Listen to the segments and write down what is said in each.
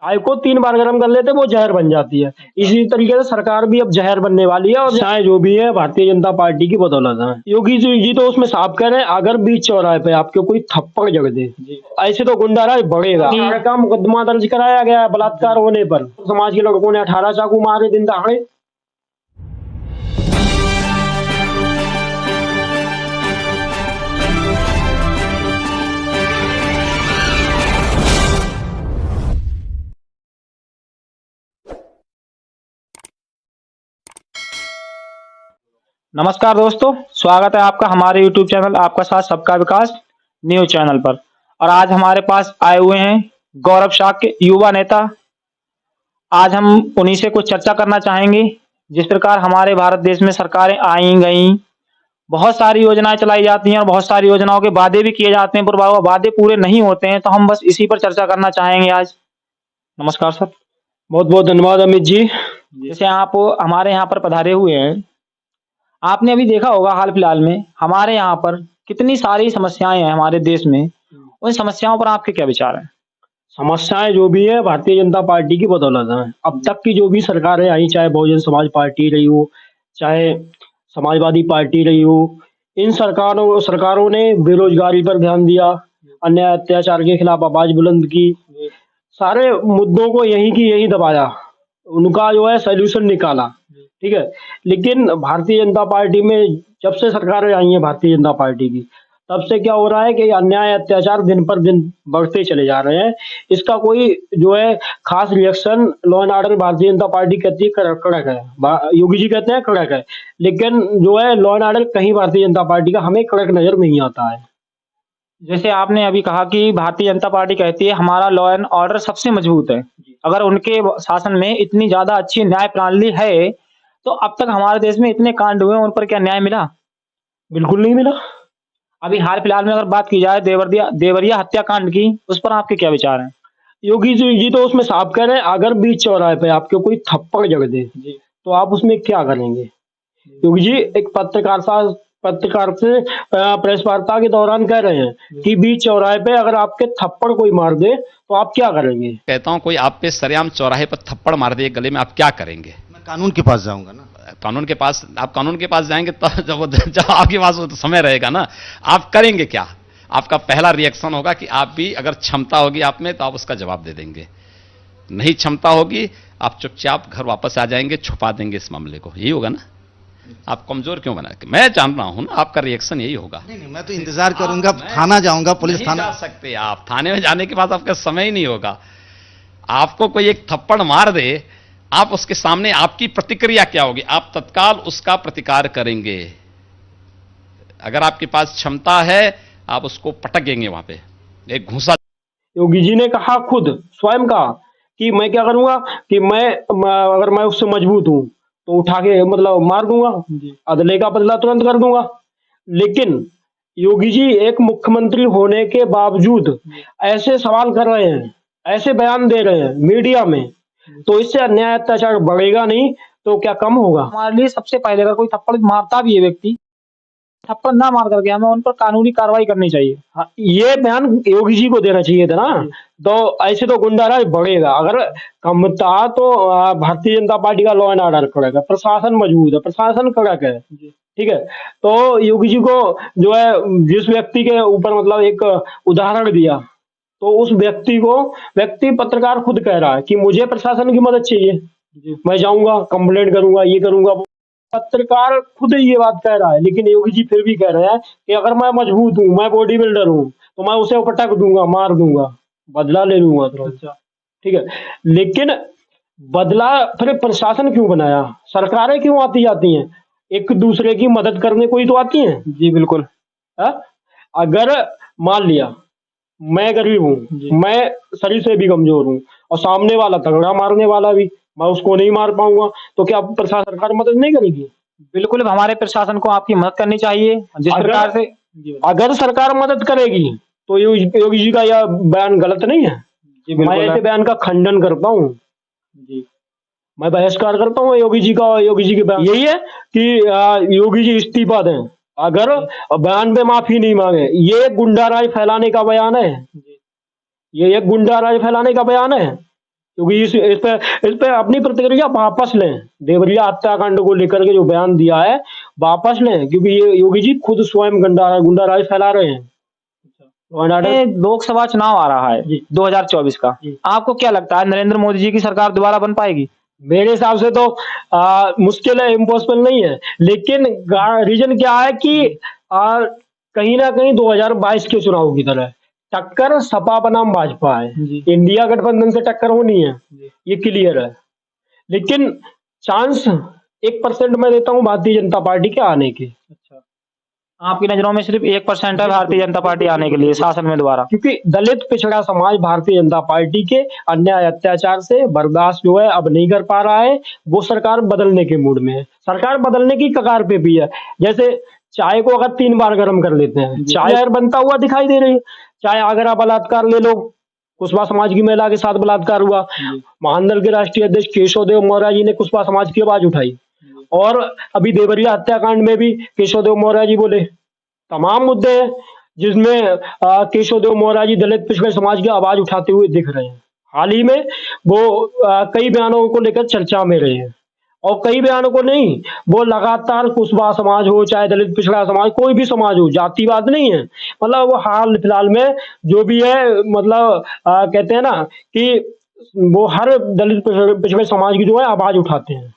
चाय को 3 बार गर्म कर लेते वो जहर बन जाती है। इसी तरीके से सरकार भी अब जहर बनने वाली है और चाय जो भी है भारतीय जनता पार्टी की बदौलत है। योगी जी तो उसमें साफ कह रहे हैं अगर बीच चौराहे पे आपको कोई थप्पड़ जग दे ऐसे तो गुंडाराज बढ़ेगा। का मुकदमा दर्ज कराया गया है बलात्कार होने पर। समाज के लड़कों ने 18 चाकू मारे दिन दहाड़े। नमस्कार दोस्तों, स्वागत है आपका हमारे YouTube चैनल आपका साथ सबका विकास न्यूज चैनल पर। और आज हमारे पास आए हुए हैं गौरव शाक्य, युवा नेता। आज हम उन्हीं से कुछ चर्चा करना चाहेंगे। जिस प्रकार हमारे भारत देश में सरकारें आई गई, बहुत सारी योजनाएं चलाई जाती हैं और बहुत सारी योजनाओं के वादे भी किए जाते हैं, पर वादे पूरे नहीं होते हैं। तो हम बस इसी पर चर्चा करना चाहेंगे आज। नमस्कार सर। बहुत बहुत धन्यवाद अमित जी। जैसे आप हमारे यहाँ पर पधारे हुए हैं, आपने अभी देखा होगा हाल फिलहाल में हमारे यहाँ पर कितनी सारी समस्याएं हैं हमारे देश में। उन समस्याओं पर आपके क्या विचार हैं? समस्याएं जो भी है भारतीय जनता पार्टी की बदौलत है। अब तक की जो भी सरकारें आई, चाहे बहुजन समाज पार्टी रही हो, चाहे समाजवादी पार्टी रही हो, इन सरकारों ने बेरोजगारी पर ध्यान दिया, अन्याय अत्याचार के खिलाफ आवाज बुलंद की, सारे मुद्दों को यहीं की यहीं दबाया, उनका जो है सोल्यूशन निकाला। ठीक है, लेकिन भारतीय जनता पार्टी में जब से सरकारें आई हैं भारतीय जनता पार्टी की, तब से क्या हो रहा है कि अन्याय अत्याचार दिन पर दिन बढ़ते चले जा रहे हैं। इसका कोई जो है खास reaction law and order Bharatiya Janata party कहती है कड़क है, योगी जी कहते हैं कड़क है, लेकिन जो है लॉ एंड ऑर्डर कहीं भारतीय जनता पार्टी का हमें कड़क नजर नहीं आता है। जैसे आपने अभी कहा कि भारतीय जनता पार्टी कहती है हमारा लॉ एंड ऑर्डर सबसे मजबूत है। अगर उनके शासन में इतनी ज्यादा अच्छी न्याय प्रणाली है तो अब तक हमारे देश में इतने कांड हुए, उन पर क्या न्याय मिला? बिल्कुल नहीं मिला। अभी हाल फिलहाल में अगर बात की जाए देवरिया हत्याकांड की, उस पर आपके क्या विचार हैं? योगी जी तो उसमें साफ कह रहे हैं अगर बीच चौराहे पे आपको कोई थप्पड़ जग दे तो आप उसमें क्या करेंगे। योगी जी एक पत्रकार से प्रेस वार्ता के दौरान कह रहे हैं कि बीच चौराहे पे अगर आपके थप्पड़ कोई मार दे तो आप क्या करेंगे। कहता हूं कोई आप पे सरेआम चौराहे पर थप्पड़ मार दे गले में, आप क्या करेंगे? मैं कानून के पास जाऊंगा ना। कानून के पास? आप कानून के पास जाएंगे तो जब आपके पास वो तो समय रहेगा ना, आप करेंगे क्या? आपका पहला रिएक्शन होगा कि आप भी, अगर क्षमता होगी आप में तो आप उसका जवाब दे देंगे। नहीं क्षमता होगी, आप चुपचाप घर वापस आ जाएंगे, छुपा देंगे इस मामले को। यही होगा ना? आप कमजोर क्यों बना? मैं जान रहा हूं ना आपका रिएक्शन यही होगा। नहीं, मैं तो इंतजार करूंगा, थाना जाऊंगा, पुलिस थाना। जा सकते आप थाने में जाने के बाद आपका समय ही नहीं होगा। आपको कोई एक थप्पड़ मार दे, आप उसके सामने आपकी प्रतिक्रिया क्या होगी? आप तत्काल उसका प्रतिकार करेंगे। अगर आपके पास क्षमता है आप उसको पटकेंगे वहां पे, एक घूंसा। योगी जी ने कहा, खुद स्वयं कहा कि मैं क्या करूंगा कि अगर मैं उससे मजबूत हूं तो उठा के मतलब मार दूंगा, अदले का बदला तुरंत कर दूंगा। लेकिन योगी जी एक मुख्यमंत्री होने के बावजूद ऐसे सवाल कर रहे हैं, ऐसे बयान दे रहे हैं मीडिया में, तो इससे अन्याय अत्याचार बढ़ेगा नहीं तो क्या कम होगा? हमारे लिए सबसे पहले अगर कोई थप्पड़ मारता भी है व्यक्ति, थप्पड़ ना मार करके हमें उन पर कानूनी कार्रवाई करनी चाहिए। हाँ, ये बयान योगी जी को देना चाहिए था ना। तो ऐसे तो गुंडाराज बढ़ेगा। अगर कमता तो भारतीय जनता पार्टी का लॉ एंड ऑर्डर कड़क है, प्रशासन मजबूत है, प्रशासन कड़क है। ठीक है, तो योगी जी को जो है जिस व्यक्ति के ऊपर मतलब एक उदाहरण दिया, तो उस व्यक्ति पत्रकार खुद कह रहा है कि मुझे प्रशासन की मदद चाहिए, मैं जाऊंगा कंप्लेंट करूंगा, ये करूंगा। पत्रकार खुद ये बात कह रहा है, लेकिन योगी जी फिर भी कह रहे हैं कि अगर मैं मजबूत हूँ, मैं बॉडी बिल्डर हूँ, तो मैं उसे पटक दूंगा, मार दूंगा, बदला ले लूंगा तुरंत। ठीक है, लेकिन बदला फिर प्रशासन क्यों बनाया? सरकारें क्यों आती जाती हैं? एक दूसरे की मदद करने कोई तो आती हैं। जी बिल्कुल। अगर मान लिया मैं गरीब हूँ, मैं शरीर से भी कमजोर हूँ और सामने वाला तगड़ा मारने वाला भी, मैं उसको नहीं मार पाऊंगा, तो क्या प्रशासन सरकार मदद नहीं करेगी? बिल्कुल, हमारे प्रशासन को आपकी मदद करनी चाहिए जिस प्रकार से। अगर सरकार मदद करेगी तो योगी जी का यह बयान गलत नहीं है। मैं ऐसे बयान का खंडन करता हूँ, मैं बहिष्कार करता हूँ योगी जी के बयान। यही है कि योगी जी इस्तीफा दें अगर बयान पे माफी नहीं मांगे। ये गुंडाराज फैलाने का बयान है, ये एक गुंडाराज फैलाने का बयान है। क्योंकि इस पे अपनी प्रतिक्रिया वापस लें। देवरिया हत्याकांड को लेकर के जो बयान दिया है वापस लें, क्योंकि ये योगी जी खुद स्वयं गुंडाराज फैला रहे हैं। ये लोकसभा चुनाव आ रहा है जी। 2024 का, जी। आपको क्या लगता है नरेंद्र मोदी जी की सरकार दोबारा बन पाएगी? मेरे हिसाब से तो मुश्किल है, इम्पॉसिबल नहीं है, लेकिन रीजन क्या है कि कहीं ना कहीं 2022 के चुनाव की तरह टक्कर सपा बनाम भाजपा है। इंडिया गठबंधन से टक्कर होनी है, ये क्लियर है, लेकिन चांस 1% मैं देता हूँ भारतीय जनता पार्टी के आने के। आपकी नजरों में सिर्फ 1% है भारतीय जनता पार्टी आने के लिए शासन में दोबारा? क्योंकि दलित पिछड़ा समाज भारतीय जनता पार्टी के अन्याय अत्याचार से बर्दाश्त जो है अब नहीं कर पा रहा है। वो सरकार बदलने के मूड में है, सरकार बदलने की कगार पे भी है। जैसे चाय को अगर 3 बार गर्म कर लेते हैं, चाय यार बनता हुआ दिखाई दे रही है। चाहे आगरा बलात्कार ले लो, कुशवा समाज की महिला के साथ बलात्कार हुआ, महानदल के राष्ट्रीय अध्यक्ष केशव देव मौर्य जी ने कुशवा समाज की आवाज उठाई, और अभी देवरिया हत्याकांड में भी केशव देव मौर्य जी बोले। तमाम मुद्दे हैं जिसमें केशव देव मौर्य जी दलित पिछड़े समाज की आवाज उठाते हुए दिख रहे हैं। हाल ही में वो कई बयानों को लेकर चर्चा में रहे हैं, और कई बयानों को नहीं, वो लगातार कुशवा समाज हो चाहे दलित पिछड़ा समाज, कोई भी समाज हो, जातिवाद नहीं है। मतलब वो हाल फिलहाल में जो भी है, मतलब कहते हैं ना कि वो हर दलित पिछड़े समाज की जो है आवाज उठाते हैं।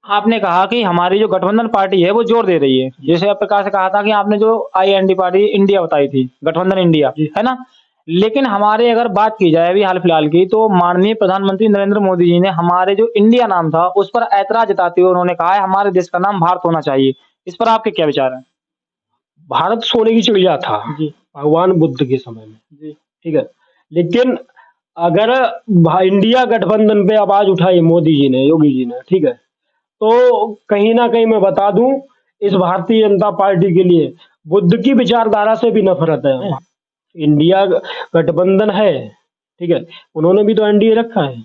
आपने कहा कि हमारी जो गठबंधन पार्टी है वो जोर दे रही है, जैसे प्रकाश से कहा था कि आपने जो IND पार्टी इंडिया बताई थी, गठबंधन इंडिया, है ना? लेकिन हमारे अगर बात की जाए अभी हाल फिलहाल की, तो माननीय प्रधानमंत्री नरेंद्र मोदी जी ने हमारे जो इंडिया नाम था उस पर ऐतराज जताते हुए उन्होंने कहा है हमारे देश का नाम भारत होना चाहिए। इस पर आपके क्या विचार हैं? भारत सोने की चिड़िया था भगवान बुद्ध के समय में, ठीक है, लेकिन अगर इंडिया गठबंधन पे आवाज उठाई मोदी जी ने, योगी जी ने, ठीक है, तो कहीं ना कहीं मैं बता दूं, इस भारतीय जनता पार्टी के लिए बुद्ध की विचारधारा से भी नफरत है। इंडिया गठबंधन है, ठीक है, उन्होंने भी तो एनडीए रखा है,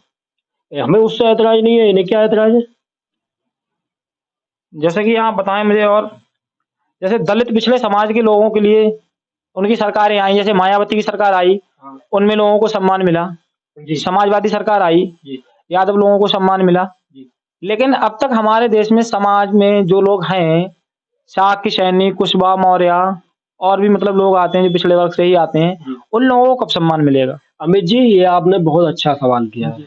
हमें उससे ऐतराज नहीं है, इन्हें क्या ऐतराज है? जैसे कि आप बताएं मुझे, और जैसे दलित पिछड़े समाज के लोगों के लिए उनकी सरकारें आई, जैसे मायावती की सरकार आई, उनमें लोगों को सम्मान मिला, समाजवादी सरकार आई, यादव लोगों को सम्मान मिला, लेकिन अब तक हमारे देश में समाज में जो लोग हैं, शाक्य सैनी, कुशवा मौर्य और भी मतलब लोग आते हैं जो पिछड़े वर्ग से ही आते हैं, उन लोगों को कब सम्मान मिलेगा? अमित जी, ये आपने बहुत अच्छा सवाल किया है।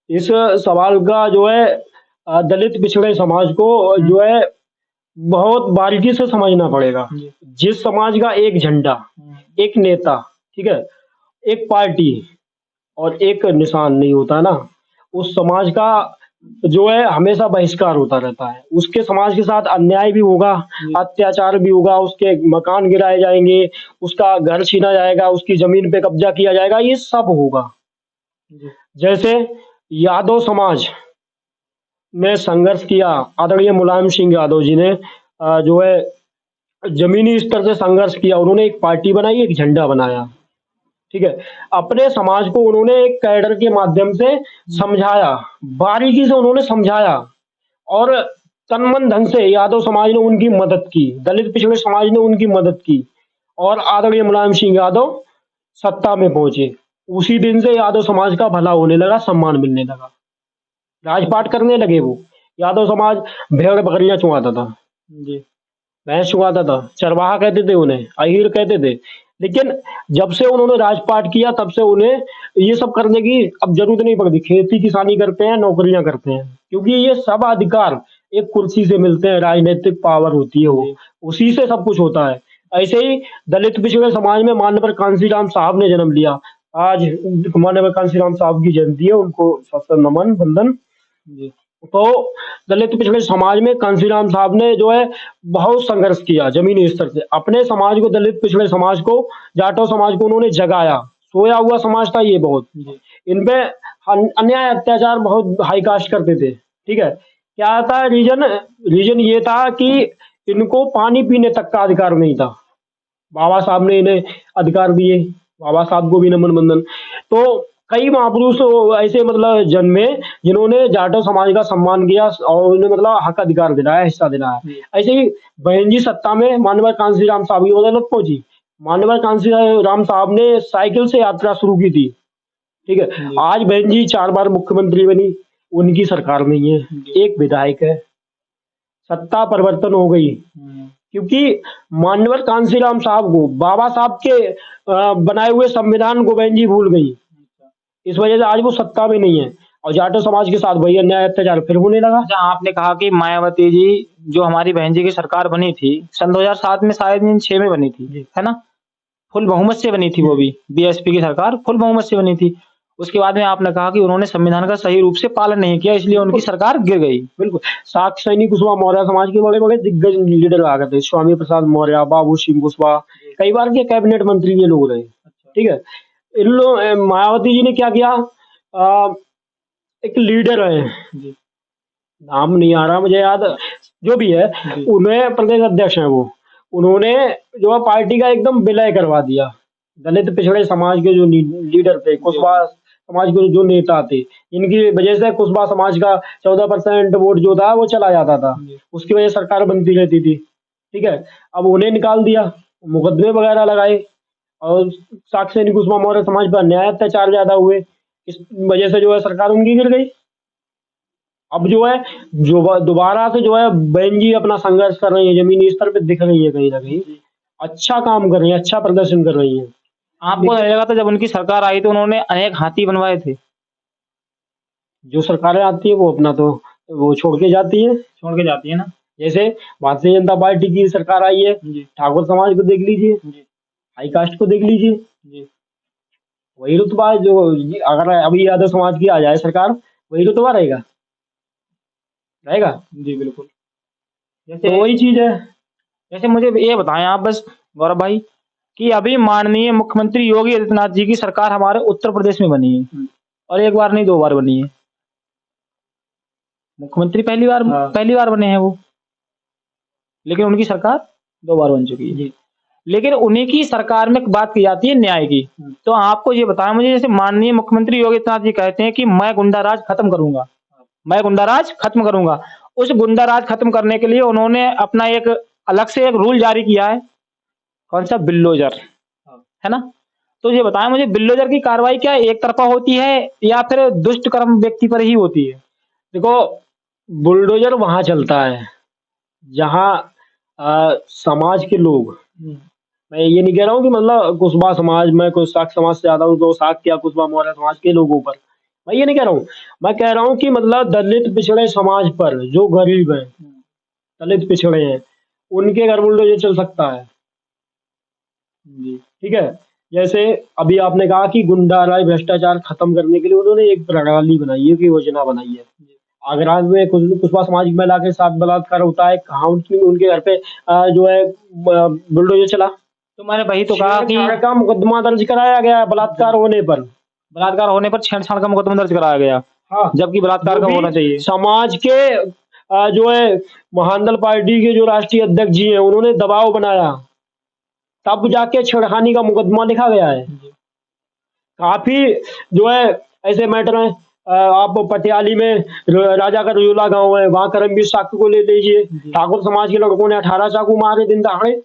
इस सवाल का जो है दलित पिछड़े समाज को जो है बहुत बारीकी से समझना पड़ेगा। जिस समाज का एक झंडा, एक नेता, ठीक है, एक पार्टी और एक निशान नहीं होता ना, उस समाज का जो है हमेशा बहिष्कार होता रहता है। उसके समाज के साथ अन्याय भी होगा, अत्याचार भी होगा, उसके मकान गिराए जाएंगे, उसका घर छीना जाएगा, उसकी जमीन पे कब्जा किया जाएगा, ये सब होगा। जैसे यादव समाज ने संघर्ष किया, आदरणीय मुलायम सिंह यादव जी ने जो है जमीनी स्तर से संघर्ष किया, उन्होंने एक पार्टी बनाई, एक झंडा बनाया, ठीक है, अपने समाज को उन्होंने एक कैडर के माध्यम से समझाया, बारीकी से उन्होंने समझाया, और तन मन धन से यादव समाज ने उनकी मदद की, दलित पिछड़े समाज ने उनकी मदद की, और आदरणीय मुलायम सिंह यादव सत्ता में पहुंचे। उसी दिन से यादव समाज का भला होने लगा, सम्मान मिलने लगा, राजपाट करने लगे। वो यादव समाज भेड़ बकरियां चुगाता था, भैंस चुगाता था, चरवाहा कहते थे उन्हें, अहीर कहते थे, लेकिन जब से उन्होंने राजपाट किया तब से उन्हें ये सब करने की अब जरूरत नहीं पड़ती। खेती किसानी करते हैं, नौकरियां करते हैं, क्योंकि ये सब अधिकार एक कुर्सी से मिलते हैं, राजनीतिक पावर होती है, वो उसी से सब कुछ होता है। ऐसे ही दलित पिछड़े समाज में माननीय कांसीराम साहब ने जन्म लिया। आज माननीय कांसीराम साहब की जयंती है, उनको नमन वंदन। तो दलित पिछड़े समाज में कांसीराम साहब ने जो है बहुत संघर्ष किया जमीनी स्तर से, अपने समाज को, दलित पिछड़े समाज को, जाटो समाज को उन्होंने जगाया। सोया हुआ समाज था ये बहुत, इनपे अन्याय अत्याचार बहुत हाई कास्ट करते थे, ठीक है। क्या था रीजन ये था कि इनको पानी पीने तक का अधिकार नहीं था। बाबा साहब ने इन्हें अधिकार दिए, बाबा साहब को भी नमन बंदन। तो कई महापुरुष ऐसे मतलब जन्मे जिन्होंने जाटो समाज का सम्मान किया और उन्हें मतलब हक अधिकार दिलाया, हिस्सा दिलाया। ऐसे ही बहन जी सत्ता में माननीय कांसीराम साहब की बदौलत पहुंची। माननीय कांसीराम साहब ने साइकिल से यात्रा शुरू की थी, ठीक है। आज बहन जी 4 बार मुख्यमंत्री बनी, उनकी सरकार नहीं है, एक विधायक है, सत्ता परिवर्तन हो गई क्योंकि मान्यवर कांशीराम साहब को, बाबा साहब के बनाए हुए संविधान को बहन जी भूल गई। इस वजह से आज वो सत्ता में नहीं है और जाटो समाज के साथ वही अन्याय अत्याचार फिर होने लगा। अच्छा, आपने कहा कि मायावती जी जो हमारी बहन जी की सरकार बनी थी सन 2007 में, शायद 6 में बनी थी, है ना? फुल बहुमत से बनी थी वो भी, बीएसपी की सरकार फुल बहुमत से बनी थी। उसके बाद में आपने कहा कि उन्होंने संविधान का सही रूप से पालन नहीं किया, इसलिए उनकी सरकार गिर गई। बिल्कुल। साक्य सैनिक कुशवाहा मौर्य समाज के बड़े बड़े दिग्गज लीडर आ गए थे, स्वामी प्रसाद मौर्य, बाबू सिंह कुशवाहा, कई बार के कैबिनेट मंत्री ये लोग रहे। ठीक है। इन लोग मायावती जी ने क्या किया, एक लीडर है, नाम नहीं आ रहा मुझे याद, जो भी है, उन्हें प्रदेश अध्यक्ष है वो, उन्होंने जो है पार्टी का एकदम विलय करवा दिया। दलित पिछड़े समाज के जो लीडर थे, कुशवाहा समाज के जो नेता थे, इनकी वजह से कुशवाहा समाज का 14% वोट जो था वो चला जाता था, उसकी वजह से सरकार बनती रहती थी। ठीक है। अब उन्हें निकाल दिया, मुकदमे वगैरह लगाए और साक्य सैनिक कुशवाहा मौर्य समाज पर अन्याय अत्याचार ज्यादा हुए, इस वजह से जो है सरकार उनकी गिर गई। अब जो है जो दोबारा से जो है बहन जी अपना संघर्ष कर रही है, जमीनी स्तर पे दिख रही है, कहीं ना कहीं अच्छा काम कर रही है, अच्छा प्रदर्शन कर रही है। आपको नहीं लगा था जब उनकी सरकार आई तो उन्होंने अनेक हाथी बनवाए थे? जो सरकारें आती है वो अपना तो वो छोड़ के जाती है ना। जैसे भारतीय जनता पार्टी की सरकार आई है, ठाकुर समाज को देख लीजिए, हाई कास्ट को देख लीजिए, वही रुतबा जो, अगर अभी यादव समाज की आ जाए सरकार, वही रुतबा रहेगा जी बिल्कुल। तो वही चीज है। जैसे मुझे ये बताएं आप बस गौरव भाई कि अभी माननीय मुख्यमंत्री योगी आदित्यनाथ जी की सरकार हमारे उत्तर प्रदेश में बनी है और एक बार नहीं 2 बार बनी है। मुख्यमंत्री पहली बार बने हैं वो, लेकिन उनकी सरकार 2 बार बन चुकी है। लेकिन उन्हीं की सरकार में बात की जाती है न्याय की। तो आपको ये बताएं मुझे, जैसे माननीय मुख्यमंत्री योगी आदित्यनाथ जी कहते हैं कि मैं गुंडा राज खत्म करूंगा, मैं गुंडा राज खत्म करूंगा। उस गुंडा राज खत्म करने के लिए उन्होंने अपना एक अलग से एक रूल जारी किया है, कौन सा, बिल्डोजर, है ना? तो ये बताएं मुझे, बिल्डोजर की कार्रवाई क्या एक तरफा होती है या फिर दुष्ट कर्म व्यक्ति पर ही होती है? देखो, बुलडोजर वहां चलता है जहां समाज के लोग, मैं ये नहीं कह रहा हूँ कि मतलब कुशवाहा समाज में कोई साक्य समाज से ज्यादा हूँ तो साक्य या कुशवाहा मौर्य समाज के लोगों पर, मैं ये नहीं कह रहा हूँ। मैं कह रहा हूँ कि मतलब दलित पिछड़े समाज पर, जो गरीब हैं, दलित पिछड़े हैं, उनके घर बुलडोजर चल सकता है। ठीक है। जैसे अभी आपने कहा कि गुंडा राज भ्रष्टाचार खत्म करने के लिए उन्होंने एक प्रणाली बनाई है, कि योजना बनाई है। आगरा में कुशवाहा समाज की महिला के साथ बलात्कार होता है, कहाँ उनके घर पे जो है बुलडोजर चला। तो मैंने वही तो कहा कि का मुकदमा दर्ज कराया गया बलात्कार होने पर छेड़छाड़ का मुकदमा दर्ज कराया गया। हाँ, जबकि बलात्कार का होना चाहिए। समाज के जो है महानदल पार्टी के जो राष्ट्रीय अध्यक्ष जी हैं, उन्होंने दबाव बनाया, तब जाके छेड़खानी का मुकदमा लिखा गया है। काफी जो है ऐसे मैटर हैं। आप पटियाली में राजा का रजोला गांव है, वहां करमवीर साक्य को ले लीजिए, ठाकुर समाज के लड़कों ने 18 चाकू मारे दिन दहाड़े।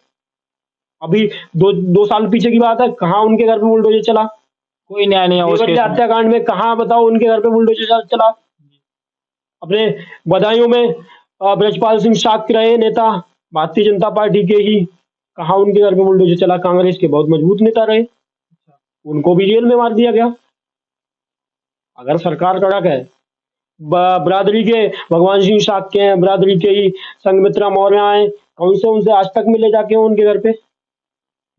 अभी 2 साल पीछे की बात है, कहाँ उनके घर पे बुलडोजर चला, कोई न्याय नहीं है उसके हत्याकांड में, कहाँ बताओ उनके घर पे बुलडोजर चला। अपने बदायूं में ब्रजपाल सिंह साक्य रहे नेता, भारतीय जनता पार्टी के ही, कहाँ उनके घर पे बुलडोजर चला। कांग्रेस के बहुत मजबूत नेता रहे, उनको भी जेल में मार दिया गया। अगर सरकार कड़क है, बरादरी के भगवान सिंह साक्य हैं, बरादरी के ही संघमित्रा मौर्य हैं, कौन से उनसे आज तक मिले जाके उनके घर पे?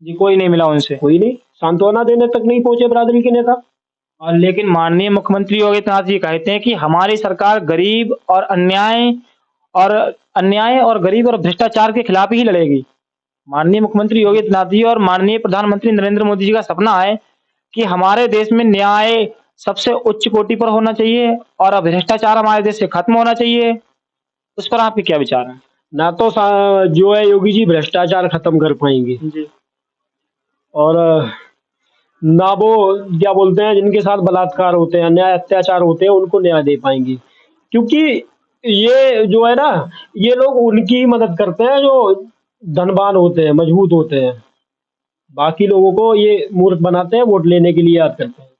जी कोई नहीं मिला उनसे, कोई नहीं, सांत्वना देने तक नहीं पहुंचे बरादरी के नेता। और लेकिन माननीय मुख्यमंत्री योगी आदित्यनाथ जी कहते हैं कि हमारी सरकार गरीब और अन्याय और गरीब और भ्रष्टाचार के खिलाफ ही लड़ेगी। माननीय मुख्यमंत्री योगी आदित्यनाथ जी और माननीय प्रधानमंत्री नरेंद्र मोदी जी का सपना है कि हमारे देश में न्याय सबसे उच्च कोटि पर होना चाहिए और भ्रष्टाचार हमारे देश से खत्म होना चाहिए। उस पर आपके क्या विचार हैं? ना तो जो है योगी जी भ्रष्टाचार खत्म कर पाएंगे जी, और ना वो क्या बोलते हैं जिनके साथ बलात्कार होते हैं, अन्याय अत्याचार होते हैं, उनको न्याय दे पाएंगे। क्योंकि ये जो है ना, ये लोग उनकी मदद करते हैं जो धनवान होते हैं, मजबूत होते हैं, बाकी लोगों को ये मूर्ख बनाते हैं, वोट लेने के लिए याद करते हैं।